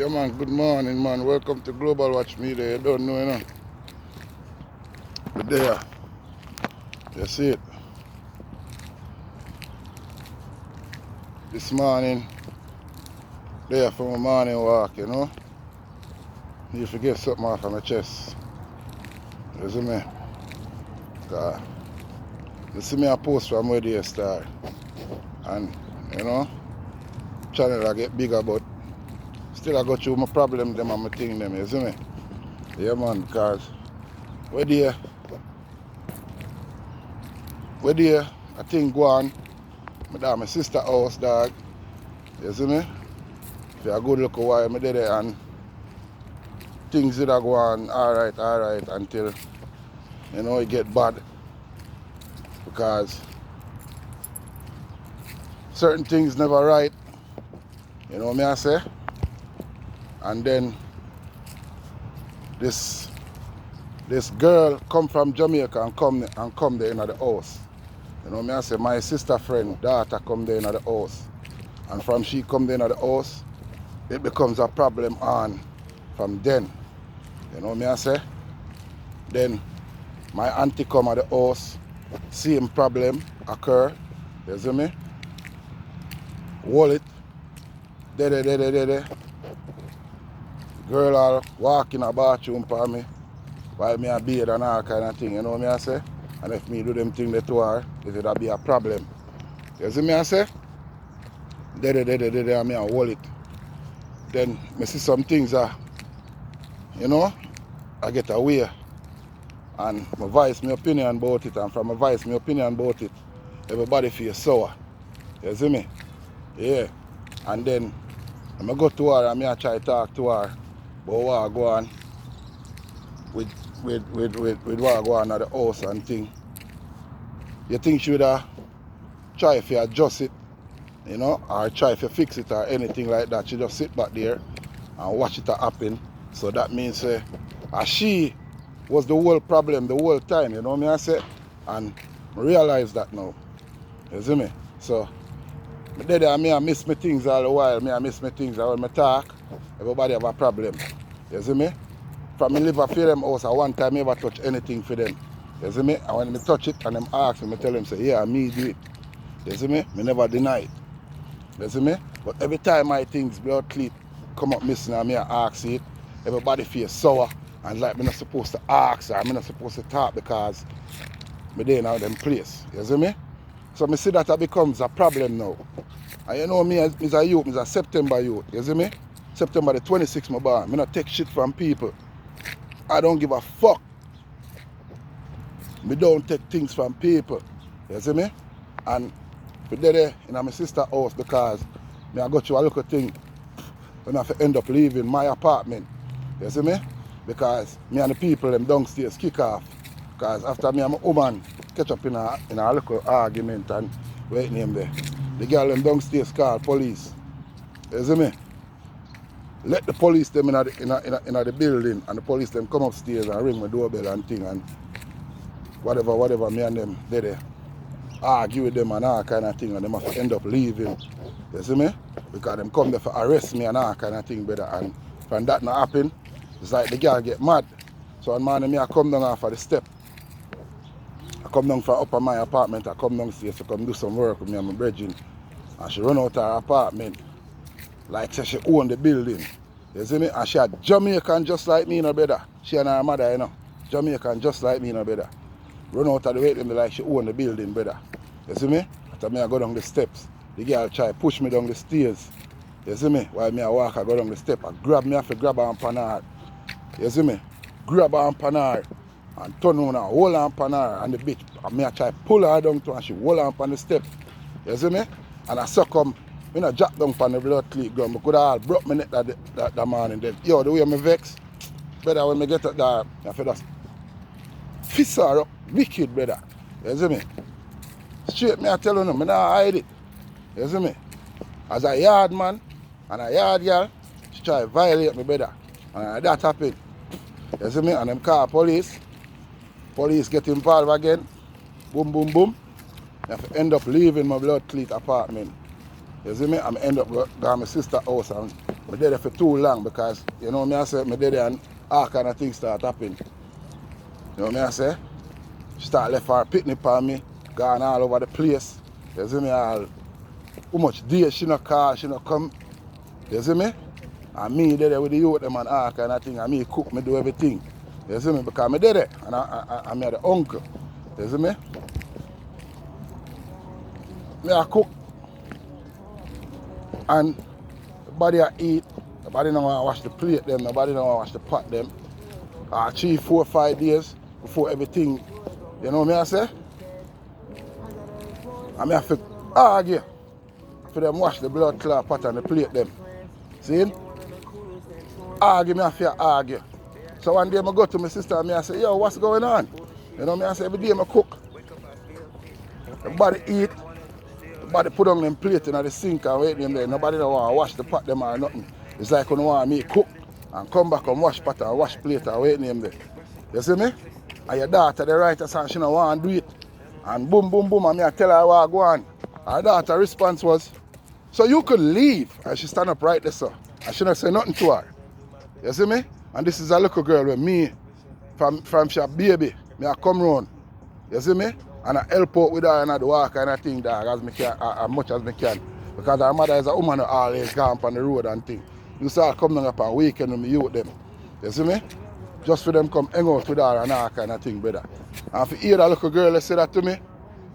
Yeah man, good morning man. Welcome to Global Watch Media. You don't know, you know. But there, you see it. This morning, there for my morning walk, you know. Need to get something off of my chest. You see me? You see me a post from where they start. And, you know, channel I get bigger, but still I go through my problem them and my thing them, you see me? Yeah man, because where there, a thing go on, my sister house, dog. You see me? If you a good look a while, I did it and things did go on alright until, you know, it get bad. Because certain things never right, you know what I say? And then this girl come from Jamaica and come there in the house. You know what I say? My sister friend, daughter come there in the house. And from she come there in the house, it becomes a problem on from then. You know what I say? Then my auntie come at the house, same problem occur. You see me? Wallet, there. Girl all walk in a bathroom for me while me a bathe and all kind of thing, you know what I say? And if me do them thing to her, it'll be a problem. You see me I say? There, me a wallet. Then me see some things you know, I get away. And I voice my opinion about it, and from my voice my opinion about it, everybody feel sour. You see me? Yeah. And then I go to her and I try to talk to her about what go on with what go on at the house and thing. You think she would try if you adjust it, you know, or try if you fix it or anything like that. She just sit back there and watch it happen. So that means she was the whole problem the whole time, you know what I say? And I realize that now. You see me? So I miss my things all the while. I miss my things when I talk. Everybody have a problem. You see me? From me live a few them house, at one time I never touch anything for them. You see me? And when I touch it and them ask me, I tell them, say, yeah, me do it. You see me? Me never deny it. You see me? But every time my things blood cleat come up missing and me ask it, everybody feel sour and like me not supposed to ask or me not supposed to talk because me there now them place. You see me? So me see that it becomes a problem now. And you know me as a youth, me as a September youth, you see me? September the 26th my born. Me not take shit from people. I don't give a fuck. Me don't take things from people. You see me? And we did it in my sister's house because me I got you a little thing when I have to end up leaving my apartment. You see me? Because me and the people them downstairs kick off. Because after me and my woman catch up in a little argument and wait name there. The girl them downstairs call police. You see me? Let the police them in the building and the police them come upstairs and ring my doorbell and thing and whatever me and them did argue with them and all kind of thing and them have to end up leaving. You see me? Because them come there for arrest me and all kind of thing, brother. And from that not happen, it's like the girl get mad. So one morning me I come down off of the step. I come down from up on my apartment, I come downstairs to come do some work with me and my brethren. And she run out of her apartment. Like say she own the building. You see me? And she a Jamaican just like me, you know, brother. She and her mother, you know. Jamaican just like me, you know, brother. Run out of the way like she own the building, brother. You see me? After me I go down the steps. The girl try push me down the stairs. You see me? While me I walk, I go down the step. I have to grab her and pan her. You see me? Grab her and pan her. And turn on her, hold her and pan her. And the bitch, and me I try pull her down to and she hold her up on the step. You see me? And I succumb. Me not drop down on the blood cleat ground. I could have broke my neck that morning. Then, yo, the way I vex, brother, when I get up there, I feel that fist her up, wicked, brother. You see me? Straight me I tell you, me not hide it. You see me? As a yard man and a yard girl, she try to violate me, brother. And that happened. You see me? And them call police. Police get involved again. Boom, boom, boom. I have to end up leaving my blood cleat apartment. You see me? I end up going to my sister's house and I did it for too long because, you know me I say, I did it and all kind of things start happening. You know me I say? She start left her picnic on me, gone all over the place. You see me? How much days she not call, she not come. You see me? And me there with the youth them and all kind of thing. And me cook, me do everything. You see me? Because me did it. And I me the uncle. You see me? Me I cook. And the body I eat. The body don't want to wash the plate them. The body don't want to wash the pot them. 3, 4, 5 days before everything. You know me I say? And me have to argue for them wash the blood clot pot and the plate them. See? Argue, me have to argue. So one day I go to my sister and I say, yo, what's going on? You know me I say, every day I cook. The body eat. The body put on them plate in the sink and wait them there. Nobody don't want to wash the pot them or nothing. It's like when you want me cook and come back and wash pot and wash plate and wait them there. You see me? And your daughter, the writer, and she don't want to do it. And boom, boom, boom, and me I tell her what I go on. Her daughter's response was, so you could leave. And she stand up right there, sir. And she not say nothing to her. You see me? And this is a little girl with me, from she a baby, me I come round. You see me? And I help out with her and I do all kind of thing, dog, as much as me can. Because her mother is a woman who always gone on the road and thing. You see her come down up on weekend with me youth them. You see me? Just for them come hang out with her and all kind of thing, brother. And if you hear that little girl say that to me,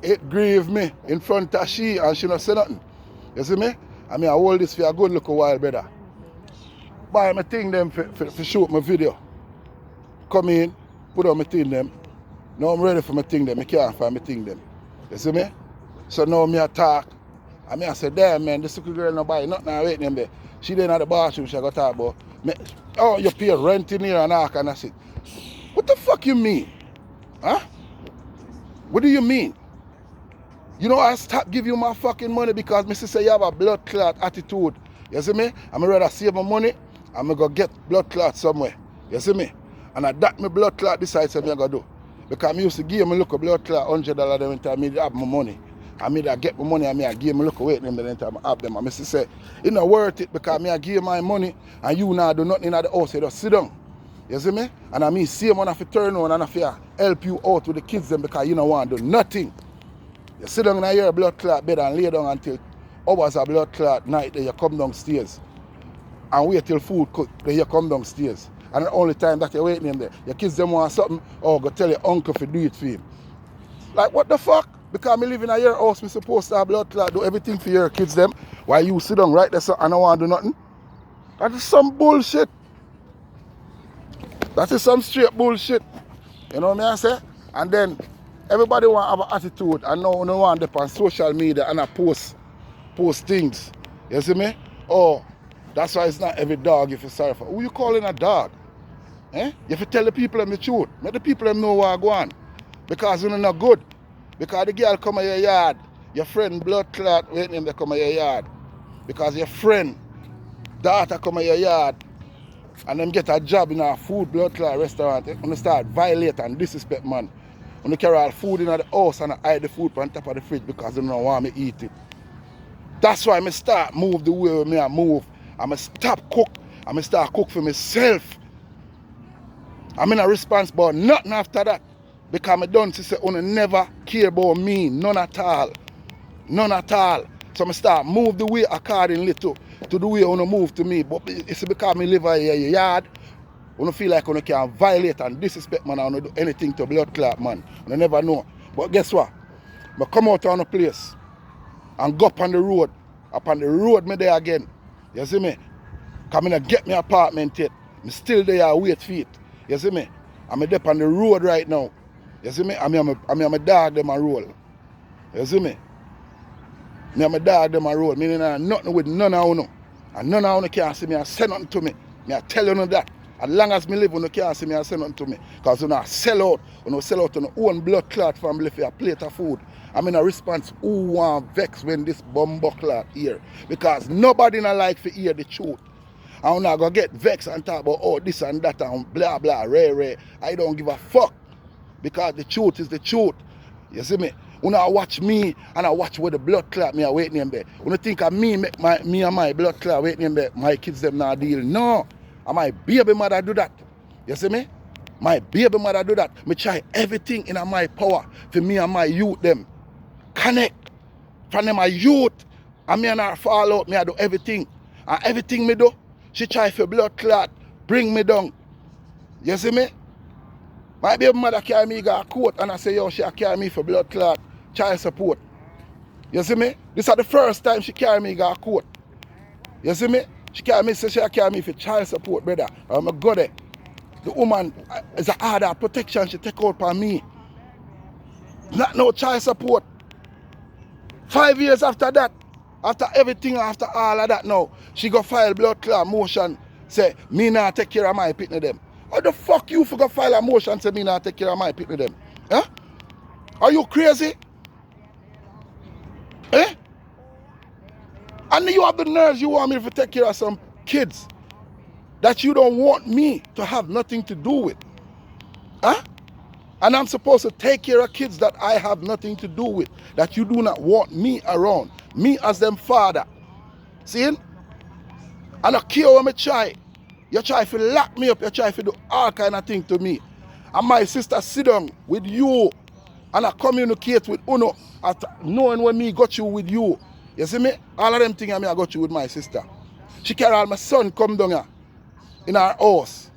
it grieved me in front of she and she not say nothing. You see me? I mean I hold this for a good little while, brother. Buy my thing them for shoot my video. Come in, put on my thing them. Now I'm ready for my thing them. I can't find my thing them. You see me? So now me I talk. And me I say, damn man, this little girl no buy nothing I wait them there. She then at the bathroom, she got talk about me, oh, you pay rent in here and all kind of shit. What the fuck you mean? Huh? What do you mean? You know I stop giving you my fucking money because me say you have a blood clot attitude. You see me? I'm rather save my money. I'm going to get blood clot somewhere. You see me? And I that my blood clot decides what I'm going to do. Because I used to give me look a blood clot $100 every time I have my money. I mean I get my money and I give me look away them the time I have them. And I say, it's not worth it because I give my money and you now do nothing in the house. You just sit down. You see me? And I mean same one have to turn on and I have help you out with the kids them because you don't want to do nothing. You sit down in your blood clot bed and lay down until hours of blood clot night then you come downstairs. And wait till food cook, then you come downstairs. And the only time that you're waiting in there, your kids them want something, oh, go tell your uncle to do it for him. Like, what the fuck? Because me live in your house, me supposed to have blood clot, do everything for your kids them, while you sit down right there so I don't want to do nothing. That is some bullshit. That is some straight bullshit. You know what I say? And then, everybody want to have an attitude, and now no one dip on social media and I post things. You see me? Oh, that's why it's not every dog if you sorry for. Who you calling a dog? Eh? You have to tell the people them the truth. Let the people them know what I go on. Because you're not good. Because the girl come in your yard. Your friend blood clot waiting them to come in your yard. Because your friend daughter come in your yard and them get a job in a food blood clot restaurant. When they start violate and disrespect man. When they carry all food in the house and I hide the food on top of the fridge because they don't want me to eat it. That's why I start move the way me I move. I'm going to stop cook. I'm going to start cook for myself. I'm in a response about nothing after that. Because I don't say, I never care about me. None at all. None at all. So I start move the way accordingly to the way I want to move to me. But it's because I live in your yard. I feel like I can violate and disrespect man. I don't do anything to blood clot man. I never know. But guess what? I come out on a place and go up on the road. Up on the road me there again. You see me? Come in and get me apartment yet. I'm still there, I wait for it. You see me? I'm there on the road right now. You see me? I'm a dog them a roll. You see me? I'm a dog them a roll. Meaning I nothing with none of you. And none of you can't see me and say nothing to me. I tell you that. As long as me live, you can't see me and say nothing to me. Because you sell out. You sell out on your own blood clot family for a plate of food. I'm in a response who want vex when this bumbo clot here. Because nobody not like to hear the truth. I'm not going to get vexed and talk about oh this and that and blah blah rare. I don't give a fuck. Because the truth is the truth. You see me? Una watch me and I watch where the blood clot me waiting in there. Una think of me make me and my blood clot waiting in there. My kids them not deal. No. And my baby mother do that. You see me? My baby mother do that. Me try everything in my power for me and my youth them. Connect. From them my youth. And me and her fall out. Me I do everything. And everything me do, she try for blood clot. Bring me down. You see me? My baby mother carry me go to court and I say, yo, she carry me for blood clot, child support. You see me? This is the first time she carry me go to court. You see me? She carry me for child support, brother. I'm a good there. The woman is a order of protection she take out on me. Not no child support. 5 years after that, after everything, after all of that now, she go file blood clot motion, say, me not take care of my pitney them. How the fuck you for go file a motion say me not take care of my pitney them? Huh? Are you crazy? Eh? And you have the nerves you want me to take care of some kids that you don't want me to have nothing to do with. Huh? And I'm supposed to take care of kids that I have nothing to do with, that you do not want me around. Me as them father. See? And I care when I try. You try to lock me up, you try to do all kind of things to me. And my sister sit down with you and I communicate with Uno after knowing when me got you with you. You see me? All of them things I got you with my sister. She carry all my son come down here in our house.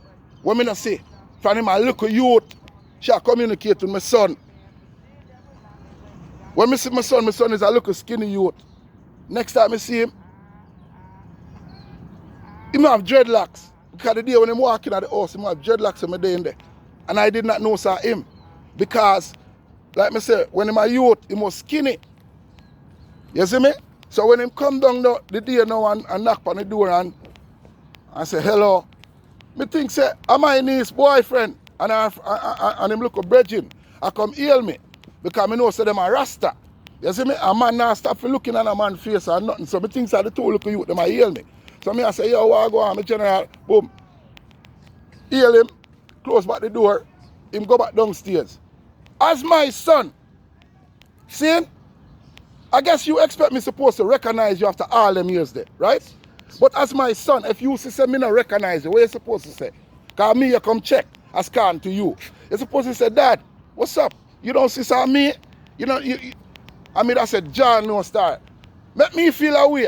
What me not say? From him a little youth, she communicate with my son. When I see my son is a little skinny youth. Next time I see him, he might have dreadlocks. Because the day when I'm walking at the house, he might have dreadlocks on my day in there. And I did not know sir him. Because, like I said, when I'm a youth, he was skinny. You see me? So when him come down the day now and knock on the door and I say, hello. Me think say, I'm my niece boyfriend. And him look a bridging. I come heal me. Because I know say them a rasta. You see me? A man now stop for looking at a man's face or nothing. So me think say the two look at you, them a heal me. So me I say, yo, I go on, my general, boom. Heal him, close back the door, him go back downstairs. As my son, see? I guess you expect me supposed to recognize you after all them years there, right? But as my son, if you say me not recognize you, what you supposed to say? Because me you come check, I scan to you. You're supposed to say, Dad, what's up? You don't see some me? You know, I mean, I said, John no start. Make me feel away.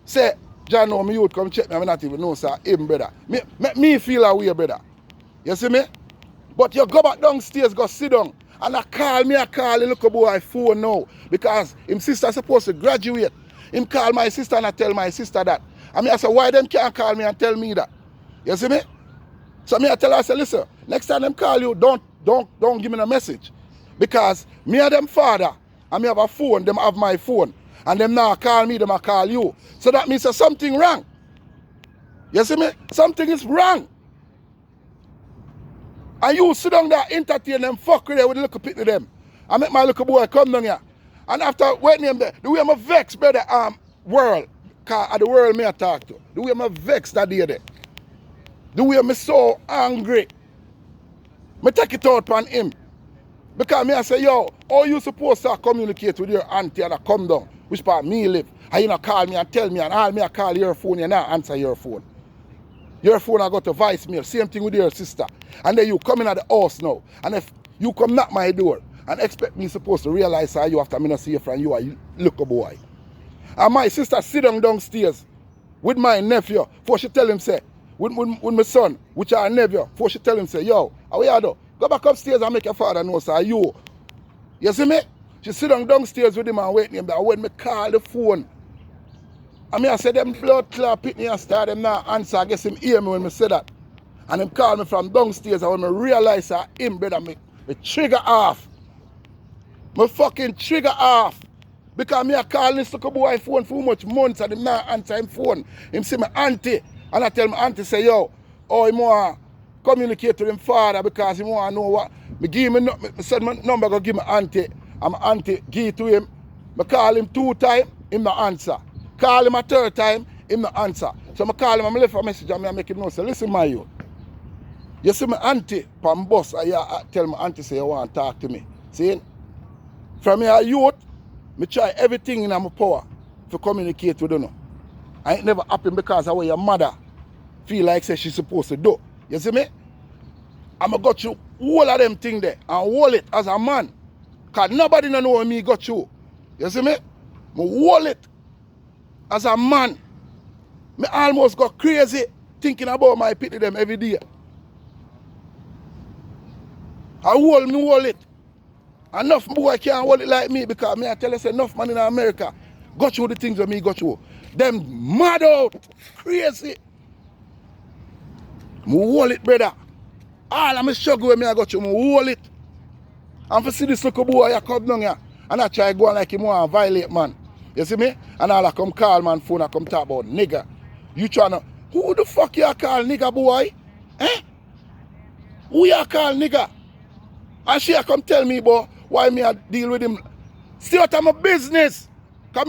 Say, John no, me youth come check me, I not even know, sir, him, brother. Make me feel away, brother. You see me? But you go back downstairs, go sit down, and I call the little boy phone now, because him sister supposed to graduate. Him call my sister and I tell my sister that. I mean, I say, why them can't call me and tell me that? You see me? So me I tell her, I say, listen, next time them call you, don't give me a message. Because me and them father, and me have a phone, them have my phone. And them now call me, them I call you. So that means there's something wrong. You see me? Something is wrong. And you sit down there, entertain them, fuck with them with the little pit to them. I make my little boy come down here. And after waiting him there, the way I'm vexed by the world, because the world me I talk to, the way I'm vexed that day there. The way I'm so angry. I take it out on him. Because me I say, yo, how you supposed to communicate with your auntie and I come down? Which part me live? And you not call me and tell me and all me I call your phone, you not answer your phone. Your phone I got to voicemail. Same thing with your sister. And then you come in at the house now. And if you come knock my door and expect me supposed to realize how you after me not see you from you are little boy. And my sister sit down downstairs with my nephew before she tell him say, with my son, which are nephew, before she tell him say, yo, how you do? Go back upstairs and make your father know, sir, you. You see me? She sit downstairs with him and waiting him there. When me call the phone, I mean, I said, them blood clot pitney and start them now answer. I guess him hear me when I say that. And him call me from downstairs and when I realize that him, brother, me trigger off. Me fucking trigger off. Because me I call this little boy phone for much months and him not answer him phone. Him see my auntie. And I tell my auntie, say, yo, oh, he want to communicate to him father because he want to know what. Me give him, me said my number, go give my auntie. And my auntie give it to him. Me call him 2 times, him no answer. Call him a 3rd time, him no answer. So I call him and I left a message and I make him know, say, listen, my you. You see my auntie from bus, I tell my auntie, say, you want to talk to me. See? From me a youth, me try everything in my power to communicate with you. I ain't never happen because of what your mother feel like say she's supposed to do. You see me? I'ma got you all of them things there and hold it as a man. Cause nobody don't know me got you. You see me? Me hold it as a man. Me almost got crazy thinking about my pity them every day. I hold it. Enough boy can't hold it like me because me I tell you say enough man in America got you the things that me got you. Them mad out, crazy. Me hold it, brother. All of me struggle with me I got you, me hold it. And for see this little boy I come down here and I try go on like him want to violate man. You see me? And all I come call man phone I come talk about nigga. You tryna, who the fuck you call nigga boy? Eh? Who you call nigga? And she come tell me, boy, why me I deal with him. Stay out of my business. Cause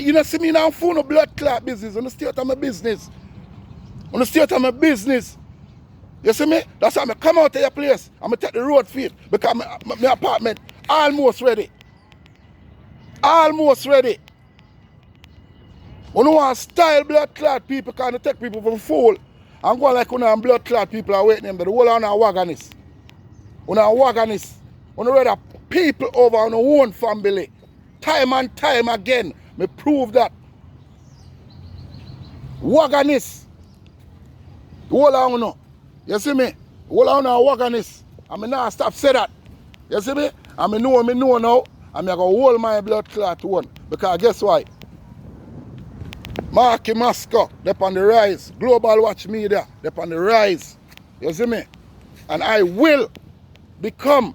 you know see me now phone no blood clot business. You know stay out of my business. You know stay out of my business. You see me? That's why I come out of your place. I'm going to take the road feet because my apartment almost ready. Almost ready. You know want style blood clot people because they take people from fool. I'm going like blood clot people are waiting them. The whole on a wagonist. On a wagonist. On the rather people over on their own family. Time and time again. Me prove that. Wagonist. The whole on no. You see me? All I know wagonist. I mean now stop say that. You see me? I mean know now. I'm going to hold my blood clot one. Because guess why? Marky Masco, they're on the rise. Global Watch Media, they're on the rise. You see me? And I will become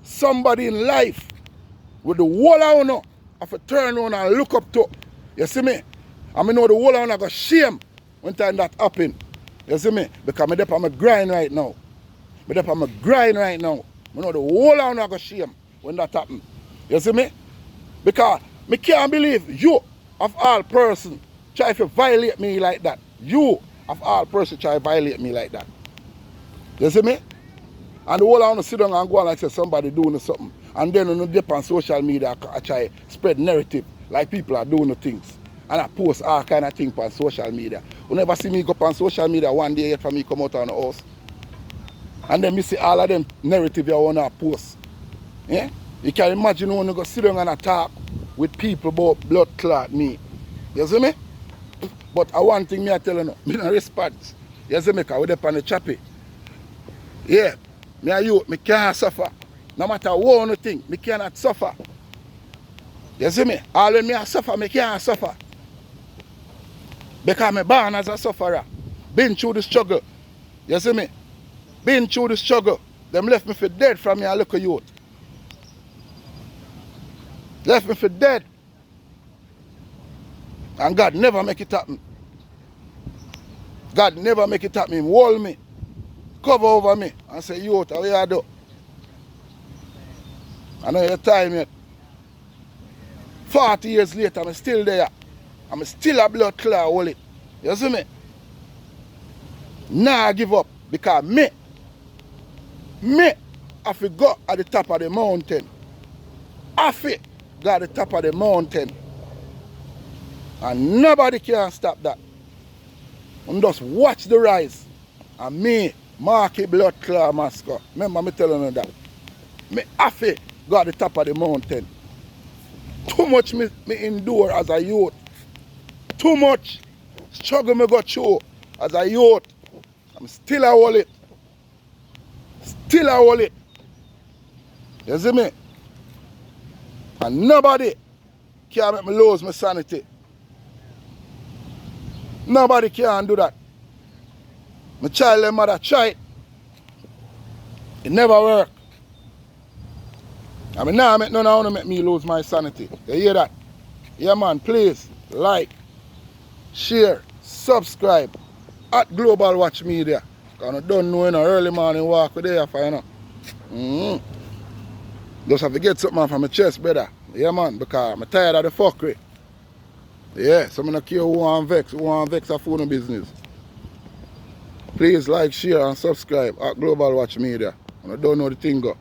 somebody in life with the whole I know of a turn on and look up to. You see me? I mean know the whole I know got shame when time that happen. You see me? Because I'm there on my grind right now. I'm there on my grind right now. I know the whole I know got shame when that happen. You see me? Because I can't believe you of all person try to violate me like that. You of all person try to violate me like that. You see me? And the whole I want to sit down and go on like say somebody doing something. And then on dip on social media I try to spread narrative like people are doing the things. And I post all kind of things on social media. You never see me go up on social media one day yet for me come out on the house. And then me see all of them narrative you want to post. Yeah? You can imagine when you go sit down and talk with people about blood clot me. You see me? But one thing me I tell you now, me no respect. You see me? Because we're on the choppy. Yeah. Me and you, me can't suffer. No matter what you think, me cannot suffer. You see me? All when me I suffer, me can't suffer. Because me born as a sufferer. Been through the struggle. You see me? Been through the struggle. Them left me for dead from me a little youth. Left me for dead. And God never make it happen. God never make it happen. He hold me. Cover over me. And say, youth, how you do? I know your time yet. 40 years later, I'm still there. I'm still a blood clot hold it. You see me? Nah, I give up. Because me, I fi go at the top of the mountain. I fi go at the top of the mountain. And nobody can stop that. And just watch the rise. And me, Marky Blood Clot Masco. Remember me telling you that. Me I fi go at the top of the mountain. Too much me endure as a youth. Too much struggle me go through as a youth. I'm still a hold it. Still a hold it. You see me? And nobody can make me lose my sanity. Nobody can do that. My child and mother tried. It never worked. I mean now none of them make me lose my sanity. You hear that? Yeah man, please like, share, subscribe at Global Watch Media. Because I don't know in an early morning walk with there for you know. Just have to get something from my chest, brother. Yeah man, because I'm tired of the fuckery. Yeah, so I don't care who want vex a phone business. Please like, share and subscribe at Global Watch Media. And I don't know the thing go.